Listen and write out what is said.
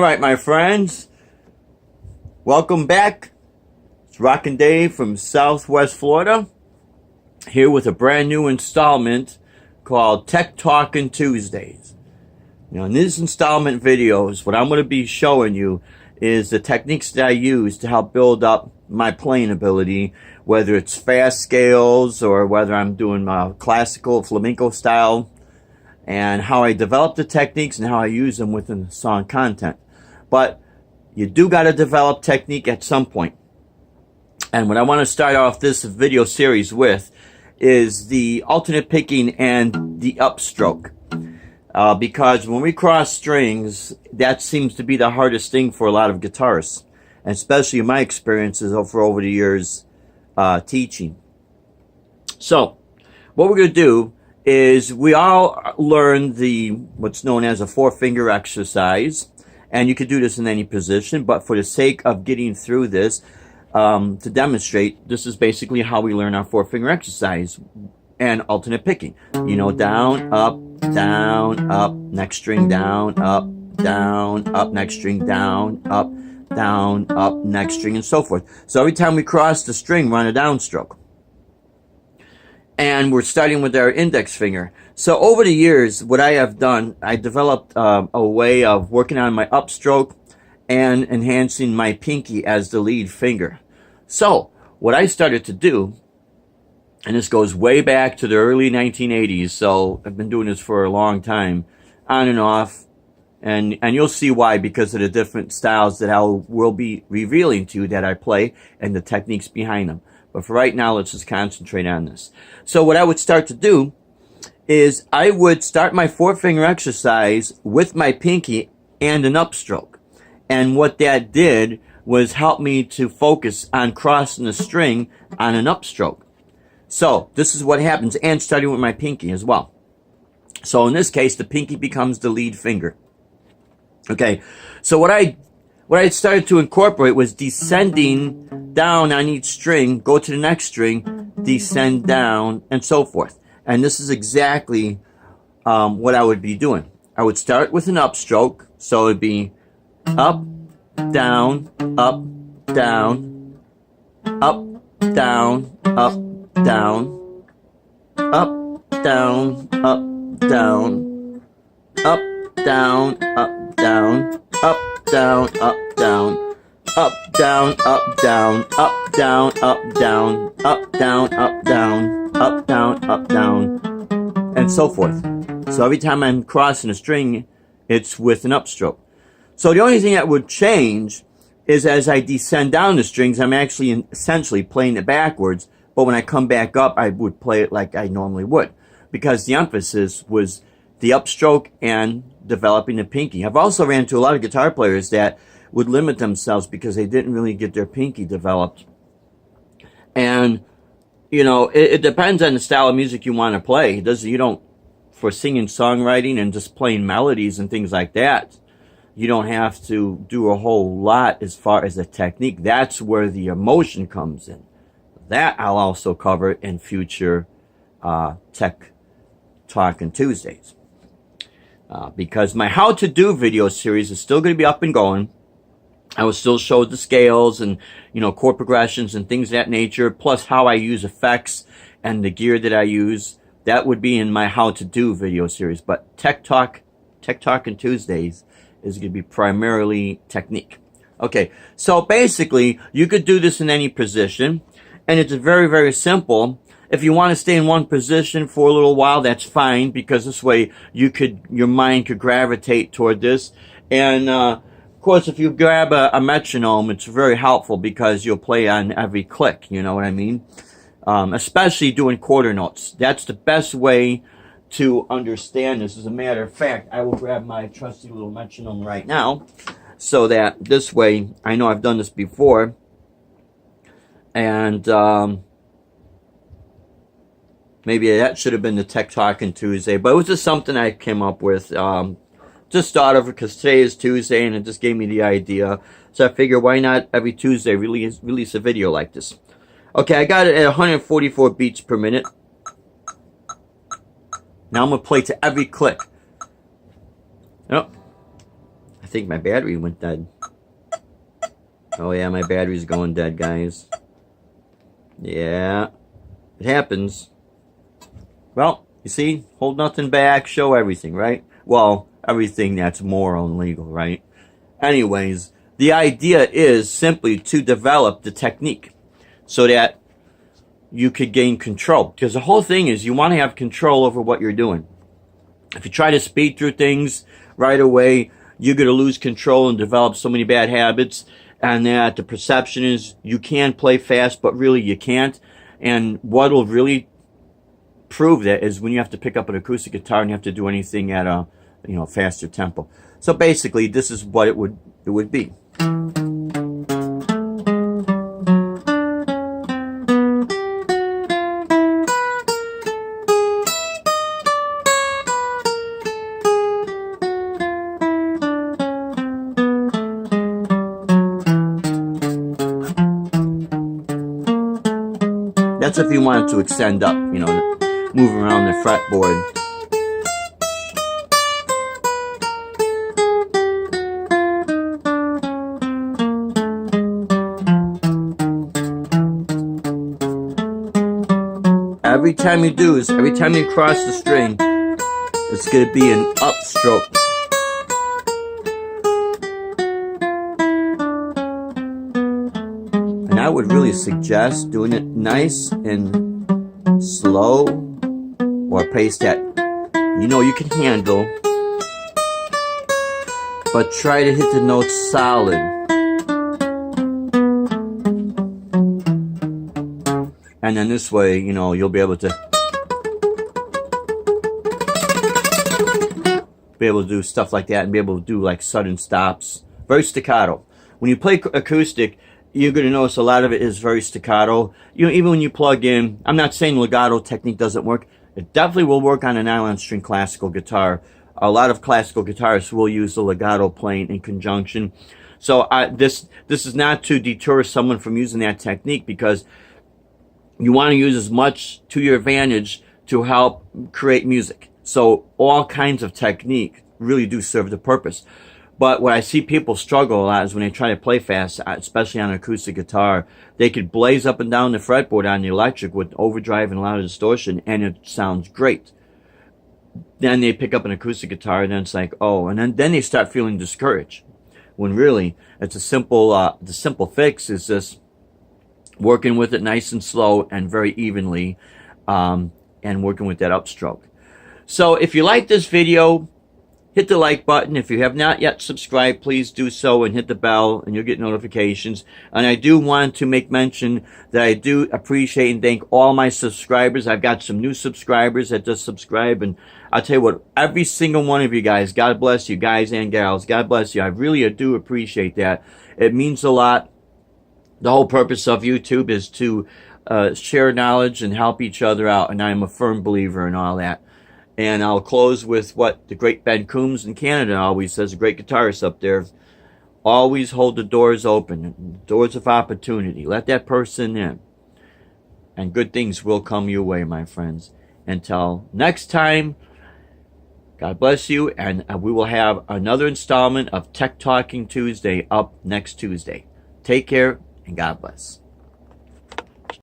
All right, my friends, welcome back. It's Rockin' Dave from Southwest Florida, here with a brand new installment called Talkin Tuesdays. Now, in these installment videos, what I'm going to be showing you is the techniques that I use to help build up my playing ability, whether it's fast scales or whether I'm doing classical flamenco style, and how I develop the techniques and how I use them within the song content. But you do got to develop technique at some point. And what I want to start off this video series with is the alternate picking and the upstroke. Because when we cross strings, that seems to be the hardest thing for a lot of guitarists, and especially in my experiences over the years teaching. So, what we're going to do is we all learn what's known as a 4-finger exercise, and you could do this in any position, but for the sake of getting through this, to demonstrate, this is basically how we learn our 4-finger exercise and alternate picking. You know, down, up, next string, down, up, next string, down, up, next string, and so forth. So every time we cross the string, we're on a downstroke. And we're starting with our index finger. So over the years, what I have done, I developed a way of working on my upstroke and enhancing my pinky as the lead finger. So what I started to do, and this goes way back to the early 1980s, so I've been doing this for a long time, on and off, and you'll see why, because of the different styles that I will be revealing to you that I play and the techniques behind them. But for right now, let's just concentrate on this. So what I would start to do is I would start my 4-finger exercise with my pinky and an upstroke. And what that did was help me to focus on crossing the string on an upstroke. So this is what happens, and starting with my pinky as well. So in this case, the pinky becomes the lead finger. Okay, so what I started to incorporate was descending down on each string, go to the next string, descend down, and so forth. And this is exactly what I would be doing. I would start with an upstroke, so it'd be up, down, up, down, up, down, up, down, up, down, up, down, up, down, up, down, up, down, up, down, up, down, up, down, up, down, up, down, up, down, up, down, up, down, up, down, and so forth. So every time I'm crossing a string, it's with an upstroke. So the only thing that would change is as I descend down the strings, I'm actually essentially playing it backwards, but when I come back up, I would play it like I normally would, because the emphasis was the upstroke and developing the pinky. I've also ran into a lot of guitar players that would limit themselves because they didn't really get their pinky developed. And, you know, it depends on the style of music you want to play. For singing, songwriting, and just playing melodies and things like that, you don't have to do a whole lot as far as the technique. That's where the emotion comes in. That I'll also cover in future Talkin Tuesdays. Because my How to Do video series is still going to be up and going. I will still show the scales and, you know, chord progressions and things of that nature, plus how I use effects and the gear that I use. That would be in my How to Do video series. But Talkin Tuesdays is going to be primarily technique. Okay, so basically, you could do this in any position, and it's very, very simple. If you want to stay in one position for a little while, that's fine, because this way your mind could gravitate toward this. And of course, if you grab a metronome, it's very helpful because you'll play on every click. You know what I mean? Especially doing quarter notes. That's the best way to understand this. As a matter of fact, I will grab my trusty little metronome right now, so that this way I know I've done this before. And maybe that should have been the Talkin Tuesday, but it was just something I came up with. Just thought of it because today is Tuesday, and it just gave me the idea. So I figured, why not every Tuesday release a video like this? Okay, I got it at 144 beats per minute. Now I'm going to play to every click. Yep. I think my battery went dead. Oh yeah, my battery's going dead, guys. Yeah, it happens. Well, you see, hold nothing back, show everything, right? Well, everything that's moral and legal, right? Anyways, the idea is simply to develop the technique so that you could gain control. Because the whole thing is you want to have control over what you're doing. If you try to speed through things right away, you're going to lose control and develop so many bad habits. And that the perception is you can play fast, but really you can't. And what will really prove that is when you have to pick up an acoustic guitar and you have to do anything at a faster tempo. So basically, this is what it would be. That's if you wanted to extend up, move around the fretboard. Every time you do this, every time you cross the string, it's going to be an upstroke. And I would really suggest doing it nice and slow, or a pace that you can handle, but try to hit the notes solid. And then this way, you'll be able to do stuff like that and be able to do like sudden stops. Very staccato. When you play acoustic, you're going to notice a lot of it is very staccato. Even when you plug in, I'm not saying legato technique doesn't work. It definitely will work on a nylon string classical guitar. A lot of classical guitarists will use the legato playing in conjunction. So this is not to deter someone from using that technique, because you want to use as much to your advantage to help create music. So all kinds of technique really do serve the purpose. But what I see people struggle a lot is when they try to play fast, especially on an acoustic guitar, they could blaze up and down the fretboard on the electric with overdrive and a lot of distortion, and it sounds great. Then they pick up an acoustic guitar, and then it's like, oh, and then they start feeling discouraged. When really, it's a simple, the simple fix is just working with it nice and slow and very evenly, and working with that upstroke. So if you like this video, hit the like button. If you have not yet subscribed, please do so and hit the bell and you'll get notifications. And I do want to make mention that I do appreciate and thank all my subscribers. I've got some new subscribers that just subscribe, and I'll tell you what, every single one of you guys, God bless you, guys and gals, God bless you. I really do appreciate that. It means a lot. The whole purpose of YouTube is to share knowledge and help each other out, and I'm a firm believer in all that. And I'll close with what the great Ben Coombs in Canada always says, a great guitarist up there: always hold the doors open, doors of opportunity. Let that person in, and good things will come your way, my friends. Until next time, God bless you, and we will have another installment of Talkin Tuesday up next Tuesday. Take care, and God bless.